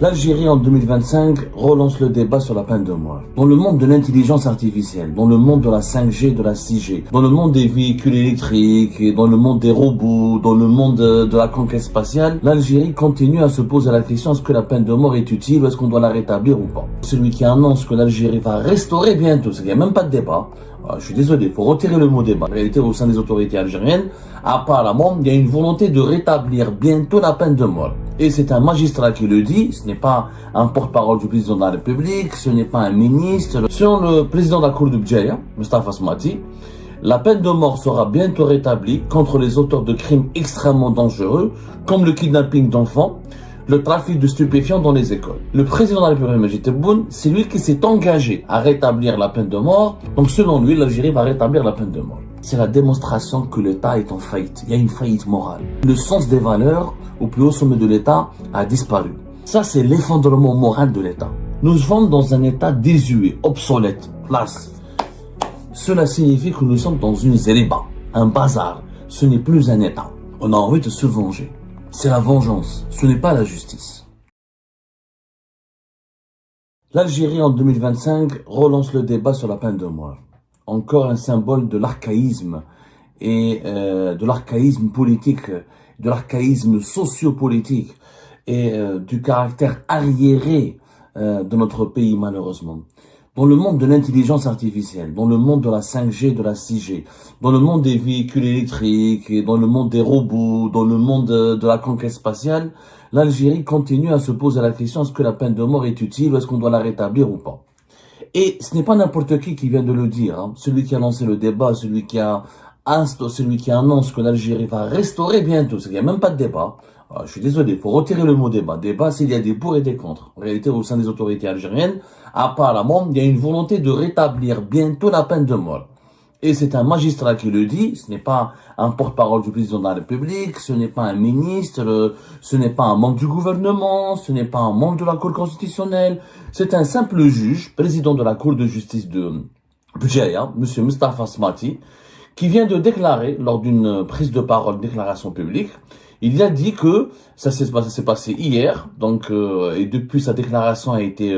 L'Algérie en 2025 relance le débat sur la peine de mort. Dans le monde de l'intelligence artificielle, dans le monde de la 5G, de la 6G, dans le monde des véhicules électriques, dans le monde des robots, dans le monde de la conquête spatiale, l'Algérie continue à se poser la question est-ce que la peine de mort est utile ou est-ce qu'on doit la rétablir ou pas. Celui qui annonce que l'Algérie va restaurer bientôt, il n'y a même pas de débat. Je suis désolé, il faut retirer le mot débat. En réalité, au sein des autorités algériennes, apparemment, il y a une volonté de rétablir bientôt la peine de mort. Et c'est un magistrat qui le dit, ce n'est pas un porte-parole du président de la République, ce n'est pas un ministre. Selon le président de la Cour de Bdjaïa, Mostafa Smati, la peine de mort sera bientôt rétablie contre les auteurs de crimes extrêmement dangereux, comme le kidnapping d'enfants, le trafic de stupéfiants dans les écoles. Le président de la République, Majid Tebboune, c'est lui qui s'est engagé à rétablir la peine de mort. Donc selon lui, l'Algérie va rétablir la peine de mort. C'est la démonstration que l'État est en faillite. Il y a une faillite morale. Le sens des valeurs au plus haut sommet de l'État a disparu. Ça, c'est l'effondrement moral de l'État. Nous sommes dans un État désuet, obsolète, place. Cela signifie que nous sommes dans une zériba, un bazar. Ce n'est plus un État. On a envie de se venger. C'est la vengeance, ce n'est pas la justice. L'Algérie en 2025 relance le débat sur la peine de mort. Encore un symbole de l'archaïsme et de l'archaïsme politique, de l'archaïsme sociopolitique et du caractère arriéré de notre pays malheureusement. Dans le monde de l'intelligence artificielle, dans le monde de la 5G, de la 6G, dans le monde des véhicules électriques, dans le monde des robots, dans le monde de la conquête spatiale, l'Algérie continue à se poser la question est-ce que la peine de mort est utile ou est-ce qu'on doit la rétablir ou pas. Et ce n'est pas n'importe qui vient de le dire. Hein. Celui qui a lancé le débat, celui qui annonce que l'Algérie va restaurer bientôt, il n'y a même pas de débat. Je suis désolé, il faut retirer le mot débat. Débat, c'est il y a des pour et des contre. En réalité, au sein des autorités algériennes, apparemment, il y a une volonté de rétablir bientôt la peine de mort. Et c'est un magistrat qui le dit, ce n'est pas un porte-parole du président de la République, ce n'est pas un ministre, ce n'est pas un membre du gouvernement, ce n'est pas un membre de la Cour constitutionnelle, c'est un simple juge, président de la Cour de justice de Bdjaïa, M. Mostafa Smati, qui vient de déclarer, lors d'une prise de parole, déclaration publique, il a dit que ça s'est passé hier, donc et depuis sa déclaration a été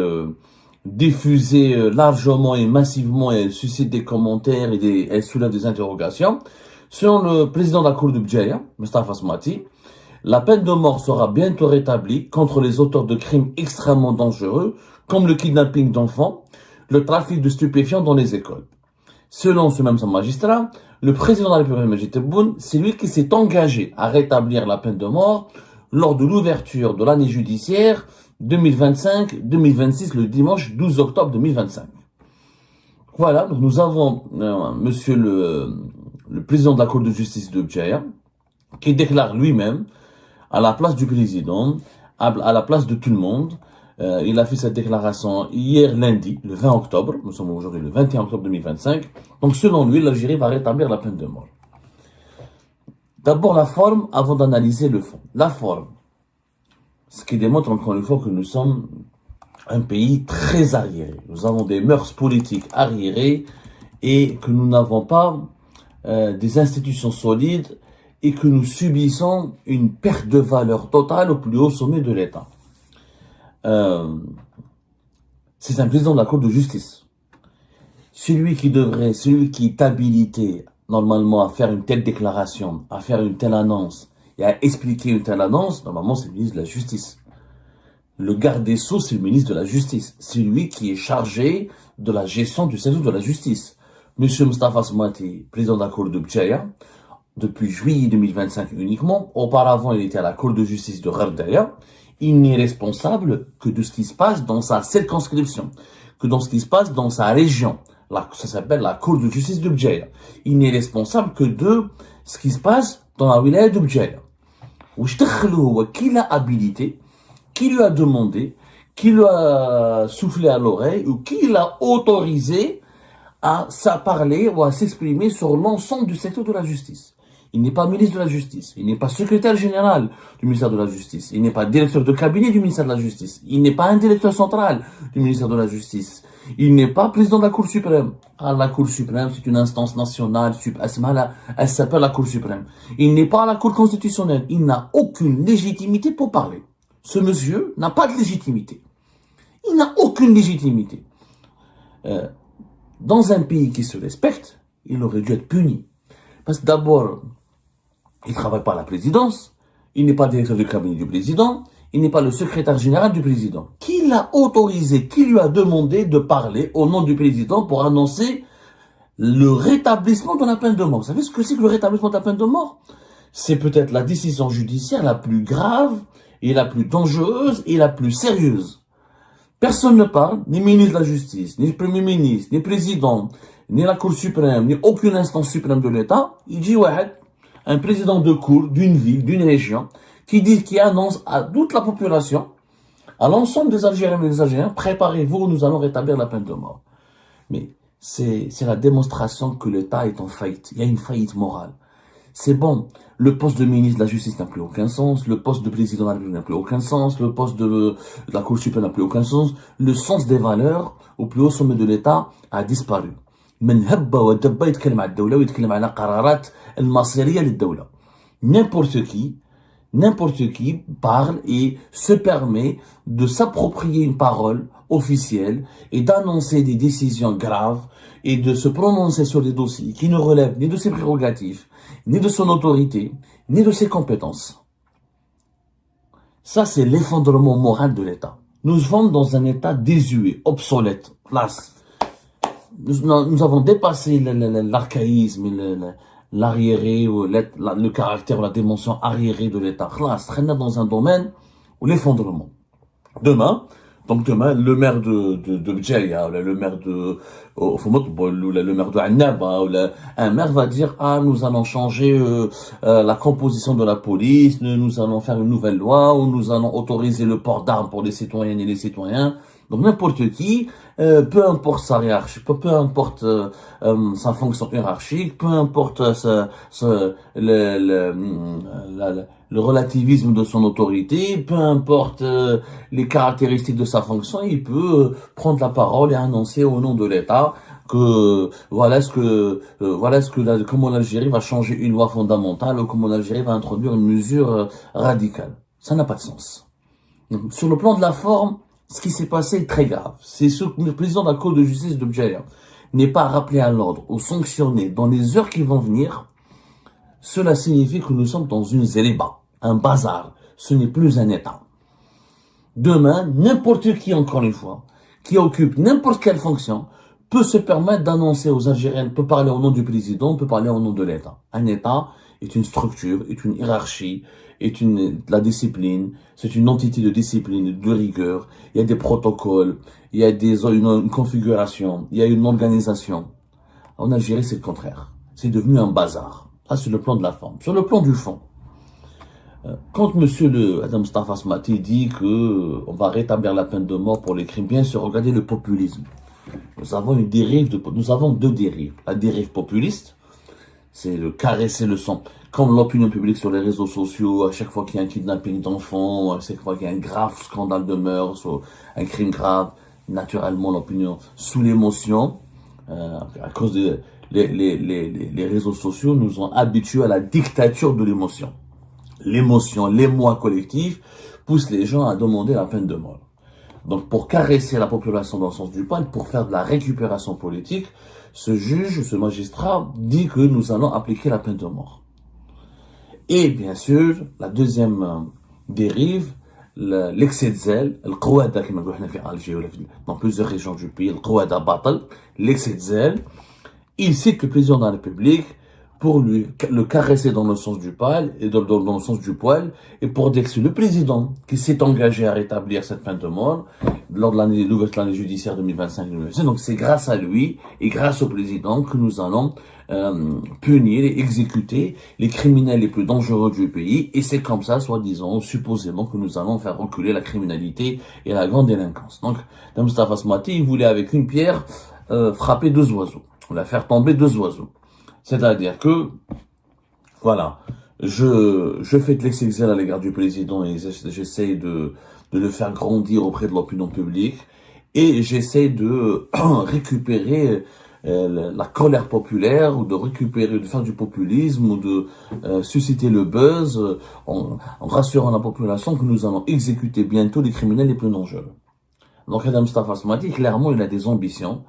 diffusée largement et massivement et elle suscite des commentaires et elle soulève des interrogations. Selon le président de la Cour de Bdjaïa, Mostafa Smati, la peine de mort sera bientôt rétablie contre les auteurs de crimes extrêmement dangereux, comme le kidnapping d'enfants, le trafic de stupéfiants dans les écoles. Selon ce même magistrat, le président de la République, Majid Tebboune, c'est lui qui s'est engagé à rétablir la peine de mort lors de l'ouverture de l'année judiciaire 2025-2026, le dimanche 12 octobre 2025. Voilà, donc nous avons monsieur le président de la Cour de justice de Bdjaïa qui déclare lui-même, à la place du président, à la place de tout le monde, il a fait cette déclaration hier lundi, le 20 octobre, nous sommes aujourd'hui le 21 octobre 2025, donc selon lui, l'Algérie va rétablir la peine de mort. D'abord la forme avant d'analyser le fond. La forme, ce qui démontre encore une fois que nous sommes un pays très arriéré. Nous avons des mœurs politiques arriérées et que nous n'avons pas des institutions solides et que nous subissons une perte de valeur totale au plus haut sommet de l'État. C'est un président de la Cour de justice. Celui qui est habilité normalement à faire une telle déclaration, à faire une telle annonce et à expliquer une telle annonce, normalement c'est le ministre de la Justice. Le garde des Sceaux, c'est le ministre de la Justice. C'est lui qui est chargé de la gestion du service de la justice. Monsieur Mostafa Smati, président de la Cour de Bdjaïa, depuis juillet 2025 uniquement, auparavant il était à la Cour de justice de Gherdaya, il n'est responsable que de ce qui se passe dans sa circonscription, que dans ce qui se passe dans sa région. Ça s'appelle la Cour de justice de Bdjaïa. Il n'est responsable que de ce qui se passe dans la wilaya de Bdjaïa. Qui l'a habilité, qui lui a demandé, qui lui a soufflé à l'oreille ou qui l'a autorisé à parler ou à s'exprimer sur l'ensemble du secteur de la justice. Il n'est pas ministre de la Justice, il n'est pas secrétaire général du ministère de la Justice, il n'est pas directeur de cabinet du ministère de la Justice, il n'est pas un directeur central du ministère de la Justice, il n'est pas président de la Cour suprême. La Cour suprême, c'est une instance nationale, elle s'appelle la Cour suprême. Il n'est pas à la Cour constitutionnelle, il n'a aucune légitimité pour parler. Ce monsieur n'a pas de légitimité. Il n'a aucune légitimité. Dans un pays qui se respecte, il aurait dû être puni. Parce que d'abord, il ne travaille pas à la présidence, il n'est pas directeur du cabinet du président, il n'est pas le secrétaire général du président. Qui l'a autorisé, qui lui a demandé de parler au nom du président pour annoncer le rétablissement de la peine de mort? Vous savez ce que c'est que le rétablissement de la peine de mort? C'est peut-être la décision judiciaire la plus grave et la plus dangereuse et la plus sérieuse. Personne ne parle, ni ministre de la Justice, ni Premier ministre, ni président, ni la Cour suprême, ni aucune instance suprême de l'État. Il dit, ouais, un président de cour, d'une ville, d'une région, qui annonce à toute la population, à l'ensemble des Algériens et des Algériens, préparez-vous, nous allons rétablir la peine de mort. Mais c'est la démonstration que l'État est en faillite. Il y a une faillite morale. C'est bon, le poste de ministre de la Justice n'a plus aucun sens, le poste de président de la République n'a plus aucun sens, le poste de la Cour suprême n'a plus aucun sens. Le sens des valeurs au plus haut sommet de l'État a disparu. من هبة ودبة يتكلم على الدولة ويتكلم على قرارات المصيرية للدولة. N'importe qui parle et se permet de s'approprier une parole officielle et d'annoncer des décisions graves et de se prononcer sur des dossiers qui ne relèvent ni de ses prérogatives, ni de son autorité, ni de ses compétences. Ça, c'est l'effondrement moral de l'État. Nous sommes dans un État désuet, obsolète, place. Nous avons dépassé l'archaïsme, l'arriéré, ou le caractère ou la dimension arriérée de l'État. On est dans un domaine où l'effondrement. Demain, le maire de Bdjaïa, ou le maire de Foumoutbol, ou le maire de Annaba, un maire va dire, nous allons changer la composition de la police, nous allons faire une nouvelle loi, ou nous allons autoriser le port d'armes pour les citoyennes et les citoyens. Donc n'importe qui, peu importe sa hiérarchie, peu importe sa fonction hiérarchique, peu importe le relativisme de son autorité, peu importe les caractéristiques de sa fonction, il peut prendre la parole et annoncer au nom de l'État que comment l'Algérie va changer une loi fondamentale ou comment l'Algérie va introduire une mesure radicale. Ça n'a pas de sens. Donc, sur le plan de la forme, ce qui s'est passé est très grave. C'est ce que le président de la Cour de justice de Bdjaïa n'est pas rappelé à l'ordre ou sanctionné dans les heures qui vont venir. Cela signifie que nous sommes dans une zéléba, un bazar. Ce n'est plus un État. Demain, n'importe qui, encore une fois, qui occupe n'importe quelle fonction, peut se permettre d'annoncer aux Algériens, peut parler au nom du président, peut parler au nom de l'État. Un État est une structure, est une hiérarchie, est la discipline, c'est une entité de discipline, de rigueur. Il y a des protocoles, il y a une configuration, il y a une organisation. En Algérie, c'est le contraire. C'est devenu un bazar. Ça, sur le plan de la forme. Sur le plan du fond, quand monsieur Adam Mustafa Smati dit que on va rétablir la peine de mort pour les crimes, bien sûr, regardez le populisme. Nous avons deux dérives. La dérive populiste, c'est de caresser le sang. Comme l'opinion publique sur les réseaux sociaux, à chaque fois qu'il y a un kidnapping d'enfants, à chaque fois qu'il y a un grave scandale de meurtre, ou un crime grave, naturellement l'opinion, sous l'émotion, à cause de les réseaux sociaux, nous ont habitués à la dictature de l'émotion. L'émotion, l'émoi collectif pousse les gens à demander la peine de mort. Donc, pour caresser la population dans le sens du poil, pour faire de la récupération politique, ce juge, ce magistrat, dit que nous allons appliquer la peine de mort. Et bien sûr, la deuxième dérive, l'excès de zèle, le qouada, comme on dit en Algérie, dans plusieurs régions du pays, le qouada batal, l'excès de zèle, il cite le président de la République pour le caresser dans le sens du poil et dans le sens du poil, et pour dire que c'est le président qui s'est engagé à rétablir cette peine de mort lors de l'ouverture de l'année judiciaire 2025-2026. Donc c'est grâce à lui et grâce au président que nous allons punir et exécuter les criminels les plus dangereux du pays, et c'est comme ça, soi-disant, supposément, que nous allons faire reculer la criminalité et la grande délinquance. Donc, Mustafa Smati, il voulait avec une pierre frapper deux oiseaux, la faire tomber deux oiseaux. C'est-à-dire que, voilà, je fais de l'excès à l'égard du président et j'essaie de le faire grandir auprès de l'opinion publique, et j'essaie de récupérer la colère populaire, ou de récupérer, de faire du populisme, ou de susciter le buzz, en rassurant la population que nous allons exécuter bientôt les criminels les plus dangereux. Donc Adam Mustafa Asmati, clairement, il a des ambitions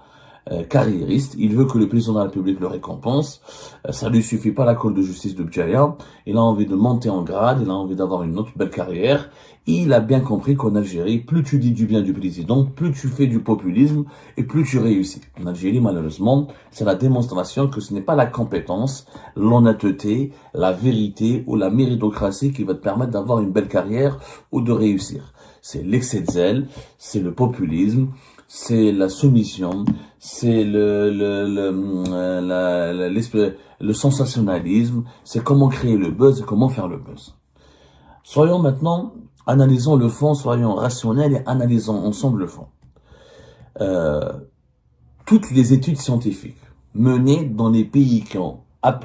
carriériste, il veut que le président de la République le récompense, ça lui suffit pas la cour de justice de Bjaria, il a envie de monter en grade, il a envie d'avoir une autre belle carrière, et il a bien compris qu'en Algérie, plus tu dis du bien du président, plus tu fais du populisme, et plus tu réussis. En Algérie, malheureusement, c'est la démonstration que ce n'est pas la compétence, l'honnêteté, la vérité ou la méritocratie qui va te permettre d'avoir une belle carrière ou de réussir. C'est l'excès de zèle, c'est le populisme, c'est la soumission, c'est le sensationnalisme, c'est comment créer le buzz et comment faire le buzz. Soyons maintenant, analysons le fond, soyons rationnels et analysons ensemble le fond. Toutes les études scientifiques menées dans les pays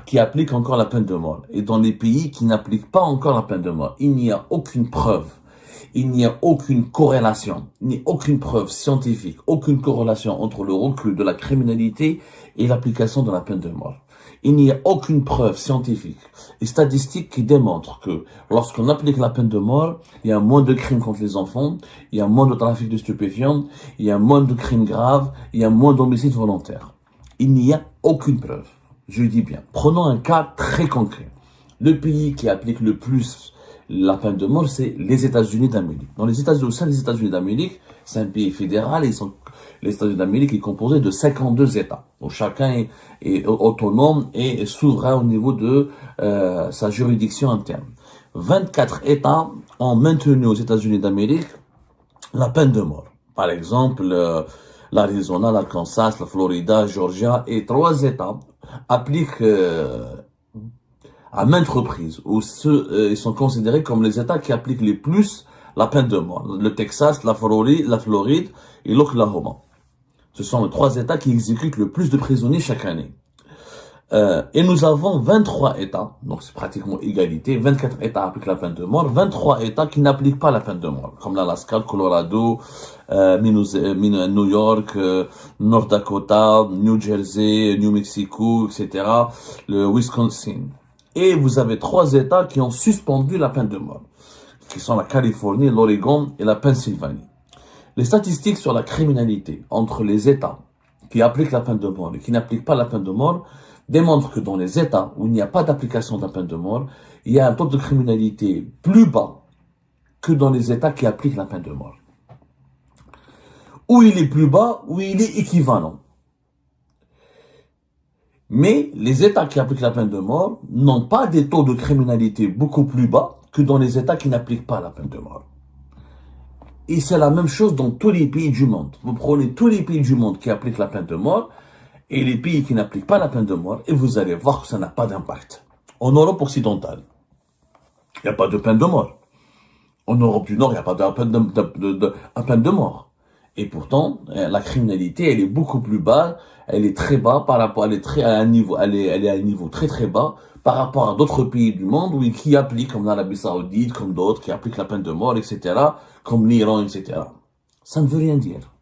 qui appliquent encore la peine de mort et dans les pays qui n'appliquent pas encore la peine de mort, il n'y a aucune preuve. Il n'y a aucune corrélation, ni aucune preuve scientifique, aucune corrélation entre le recul de la criminalité et l'application de la peine de mort. Il n'y a aucune preuve scientifique et statistique qui démontre que lorsqu'on applique la peine de mort, il y a moins de crimes contre les enfants, il y a moins de trafic de stupéfiants, il y a moins de crimes graves, il y a moins d'homicides volontaires. Il n'y a aucune preuve. Je dis bien. Prenons un cas très concret. Le pays qui applique le plus la peine de mort, c'est les États-Unis d'Amérique. Dans les États-Unis d'Amérique, c'est un pays fédéral et les États-Unis d'Amérique est composé de 52 États. Donc chacun est autonome et souverain au niveau de sa juridiction interne. 24 États ont maintenu aux États-Unis d'Amérique la peine de mort. Par exemple, l'Arizona, l'Arkansas, la Florida, Georgia et 3 États appliquent à maintes reprises, où ils sont considérés comme les États qui appliquent les plus la peine de mort. Le Texas, la Floride et l'Oklahoma. Ce sont les 3 États qui exécutent le plus de prisonniers chaque année. Et nous avons 23 États, donc c'est pratiquement égalité, 24 États appliquent la peine de mort, 23 États qui n'appliquent pas la peine de mort, comme l'Alaska, le Colorado, New York, North Dakota, New Jersey, New Mexico, etc., le Wisconsin. Et vous avez 3 États qui ont suspendu la peine de mort, qui sont la Californie, l'Oregon et la Pennsylvanie. Les statistiques sur la criminalité entre les États qui appliquent la peine de mort et qui n'appliquent pas la peine de mort démontrent que dans les États où il n'y a pas d'application de la peine de mort, il y a un taux de criminalité plus bas que dans les États qui appliquent la peine de mort. Ou il est plus bas, ou il est équivalent. Mais les États qui appliquent la peine de mort n'ont pas des taux de criminalité beaucoup plus bas que dans les États qui n'appliquent pas la peine de mort. Et c'est la même chose dans tous les pays du monde. Vous prenez tous les pays du monde qui appliquent la peine de mort et les pays qui n'appliquent pas la peine de mort et vous allez voir que ça n'a pas d'impact. En Europe occidentale, il n'y a pas de peine de mort. En Europe du Nord, il n'y a pas de peine de mort. Et pourtant, la criminalité, elle est beaucoup plus bas, elle est très bas par rapport, elle est à un niveau très très bas par rapport à d'autres pays du monde qui appliquent, comme l'Arabie Saoudite, comme d'autres, qui appliquent la peine de mort, etc., comme l'Iran, etc. Ça ne veut rien dire.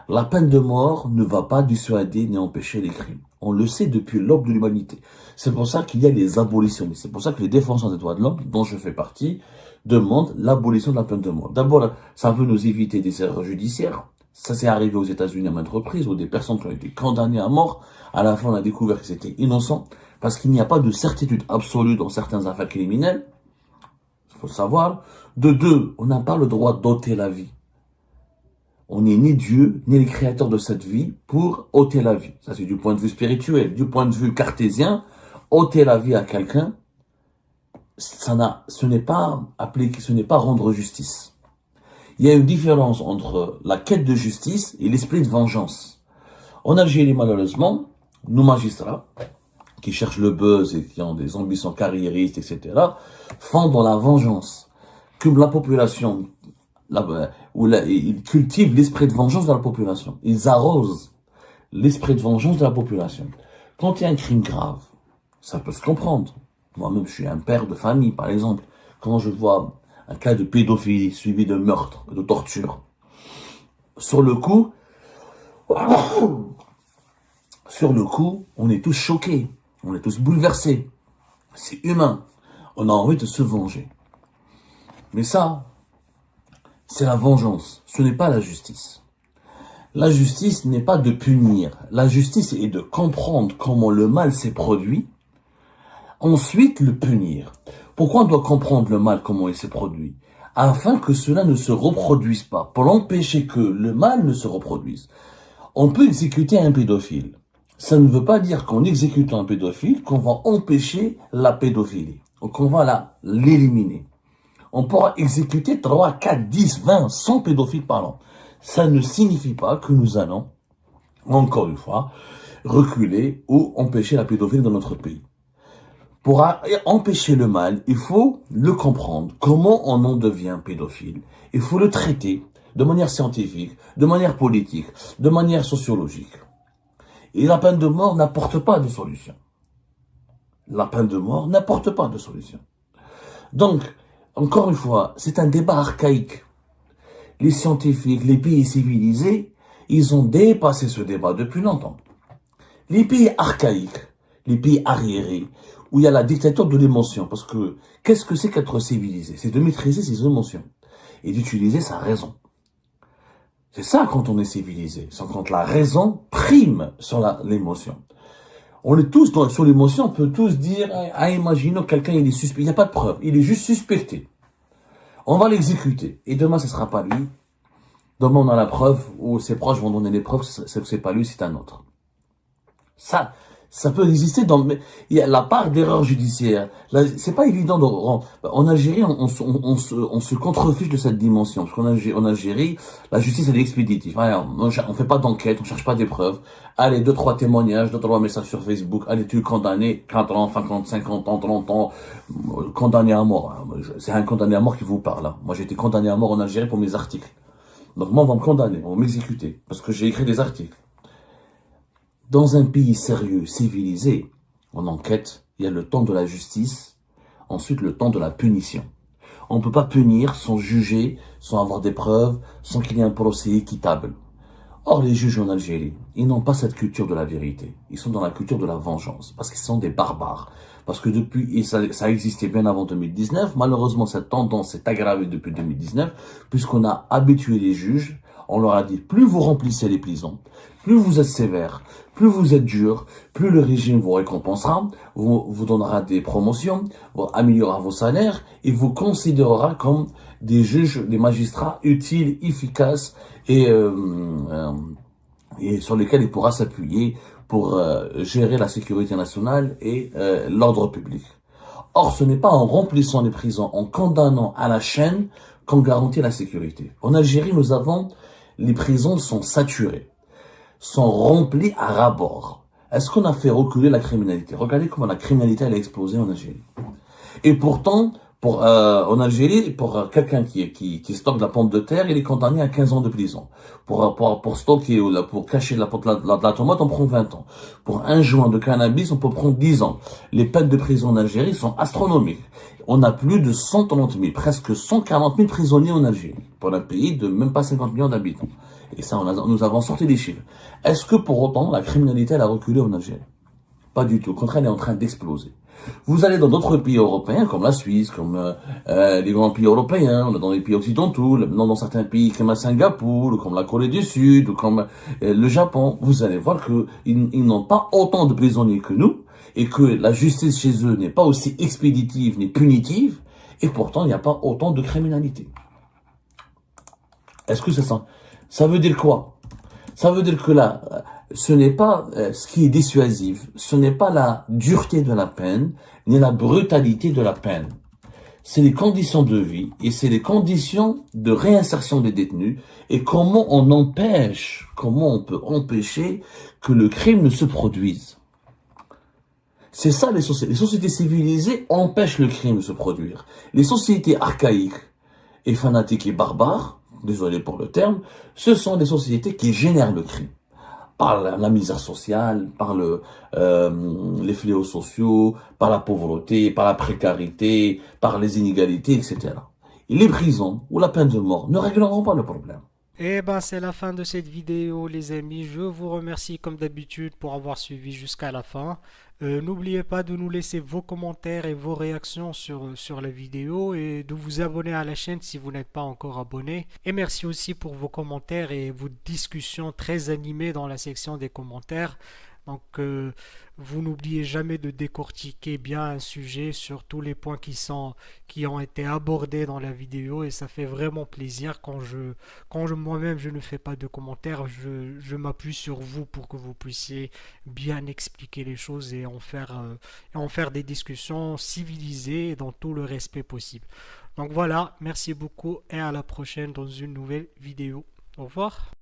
La peine de mort ne va pas dissuader ni empêcher les crimes. On le sait depuis l'aube de l'humanité. C'est pour ça qu'il y a les abolitionnistes. C'est pour ça que les défenseurs des droits de l'homme, dont je fais partie, demandent l'abolition de la peine de mort. D'abord, ça veut nous éviter des erreurs judiciaires. Ça s'est arrivé aux États-Unis à maintes reprises, où des personnes qui ont été condamnées à mort, à la fin on a découvert qu'ils étaient innocents, parce qu'il n'y a pas de certitude absolue dans certaines affaires criminelles. Il faut le savoir. De deux, on n'a pas le droit d'ôter la vie. On n'est ni Dieu, ni les créateurs de cette vie pour ôter la vie. Ça, c'est du point de vue spirituel. Du point de vue cartésien, ôter la vie à quelqu'un, ce n'est pas rendre justice. Il y a une différence entre la quête de justice et l'esprit de vengeance. En Algérie, malheureusement, nos magistrats, qui cherchent le buzz et qui ont des ambitions carriéristes, etc., font dans la vengeance. Comme la population, ils cultivent l'esprit de vengeance de la population. Ils arrosent l'esprit de vengeance de la population. Quand il y a un crime grave, ça peut se comprendre. Moi-même, je suis un père de famille, par exemple. Quand je vois un cas de pédophilie suivi de meurtre, de torture, sur le coup, Sur le coup, on est tous choqués, on est tous bouleversés. C'est humain. On a envie de se venger. Mais ça, c'est la vengeance. Ce n'est pas la justice. La justice n'est pas de punir. La justice est de comprendre comment le mal s'est produit, ensuite le punir. Pourquoi on doit comprendre le mal, comment il s'est produit? Afin que cela ne se reproduise pas, pour empêcher que le mal ne se reproduise. On peut exécuter un pédophile. Ça ne veut pas dire qu'en exécutant un pédophile, qu'on va empêcher la pédophilie, ou qu'on va l'éliminer. On pourra exécuter 3, 4, 10, 20, 100 pédophiles par an. Ça ne signifie pas que nous allons, encore une fois, reculer ou empêcher la pédophilie dans notre pays. Pour empêcher le mal, il faut le comprendre. Comment on en devient pédophile? Il faut le traiter de manière scientifique, de manière politique, de manière sociologique. Et la peine de mort n'apporte pas de solution. La peine de mort n'apporte pas de solution. Donc, encore une fois, c'est un débat archaïque. Les scientifiques, les pays civilisés, ils ont dépassé ce débat depuis longtemps. Les pays archaïques, les pays arriérés, où il y a la dictature de l'émotion, parce que qu'est-ce que c'est qu'être civilisé? C'est de maîtriser ses émotions et d'utiliser sa raison. C'est ça quand on est civilisé, c'est quand la raison prime sur l'émotion. On est tous sur l'émotion, on peut tous dire, imaginons quelqu'un il est suspect, il n'y a pas de preuve, il est juste suspecté. On va l'exécuter, et demain ce sera pas lui. Demain on a la preuve, ou ses proches vont donner les preuves, c'est pas lui, c'est un autre. Ça peut exister il y a la part d'erreur judiciaire. C'est pas évident en Algérie, on se contrefiche de cette dimension. Parce qu'en Algérie, la justice, elle est expéditive. Voilà, on fait pas d'enquête, on cherche pas des preuves. Allez, 2, 3 témoignages, 2, 3 messages sur Facebook. Allez, tu es condamné, 40 ans, 50, 50 ans, 30 ans, condamné à mort. C'est un condamné à mort qui vous parle. Moi, j'ai été condamné à mort en Algérie pour mes articles. Donc moi, on va me condamner, on va m'exécuter. Parce que j'ai écrit des articles. Dans un pays sérieux, civilisé, en enquête, il y a le temps de la justice, ensuite le temps de la punition. On ne peut pas punir sans juger, sans avoir des preuves, sans qu'il y ait un procès équitable. Or, les juges en Algérie, ils n'ont pas cette culture de la vérité. Ils sont dans la culture de la vengeance, parce qu'ils sont des barbares. Parce que depuis, et ça existait bien avant 2019, malheureusement, cette tendance s'est aggravée depuis 2019, puisqu'on a habitué les juges, on leur a dit, plus vous remplissez les prisons, plus vous êtes sévère, plus vous êtes dur, plus le régime vous récompensera, vous donnera des promotions, vous améliorera vos salaires et vous considérera comme des juges, des magistrats utiles, efficaces et sur lesquels il pourra s'appuyer pour gérer la sécurité nationale et l'ordre public. Or, ce n'est pas en remplissant les prisons, en condamnant à la chaîne qu'on garantit la sécurité. En Algérie, les prisons sont saturées, sont remplies à ras-bord. Est-ce qu'on a fait reculer la criminalité? Regardez comment la criminalité elle a explosé en Algérie. Et pourtant, en Algérie, pour quelqu'un qui stocke de la pomme de terre, il est condamné à 15 ans de prison. Pour stocker ou pour cacher la tomate, on prend 20 ans. Pour un joint de cannabis, on peut prendre 10 ans. Les peines de prison en Algérie sont astronomiques. On a plus de 130 000, presque 140 000 prisonniers en Algérie, pour un pays de même pas 50 millions d'habitants. Et ça, nous avons sorti des chiffres. Est-ce que pour autant, la criminalité, elle a reculé en Algérie? Pas du tout. Au contraire, elle est en train d'exploser. Vous allez dans d'autres pays européens, comme la Suisse, comme les grands pays européens, dans les pays occidentaux, dans certains pays comme Singapour, comme la Corée du Sud, comme le Japon, vous allez voir qu'ils n'ont pas autant de prisonniers que nous, et que la justice chez eux n'est pas aussi expéditive ni punitive, et pourtant il n'y a pas autant de criminalité. Est-ce que c'est ça? Ça veut dire quoi? Ça veut dire que là, ce n'est pas ce qui est dissuasif, ce n'est pas la dureté de la peine, ni la brutalité de la peine. C'est les conditions de vie et c'est les conditions de réinsertion des détenus et comment on peut empêcher que le crime ne se produise. C'est ça les sociétés. Les sociétés civilisées empêchent le crime de se produire. Les sociétés archaïques et fanatiques et barbares, désolé pour le terme, ce sont des sociétés qui génèrent le crime. Par la misère sociale, par les fléaux sociaux, par la pauvreté, par la précarité, par les inégalités, etc. Et les prisons ou la peine de mort ne régleront pas le problème. Et ben c'est la fin de cette vidéo les amis, je vous remercie comme d'habitude pour avoir suivi jusqu'à la fin. N'oubliez pas de nous laisser vos commentaires et vos réactions sur la vidéo et de vous abonner à la chaîne si vous n'êtes pas encore abonné. Et merci aussi pour vos commentaires et vos discussions très animées dans la section des commentaires. Donc, vous n'oubliez jamais de décortiquer bien un sujet sur tous les points qui ont été abordés dans la vidéo et ça fait vraiment plaisir quand moi-même je ne fais pas de commentaires, je m'appuie sur vous pour que vous puissiez bien expliquer les choses et en faire des discussions civilisées et dans tout le respect possible. Donc voilà, merci beaucoup et à la prochaine dans une nouvelle vidéo. Au revoir.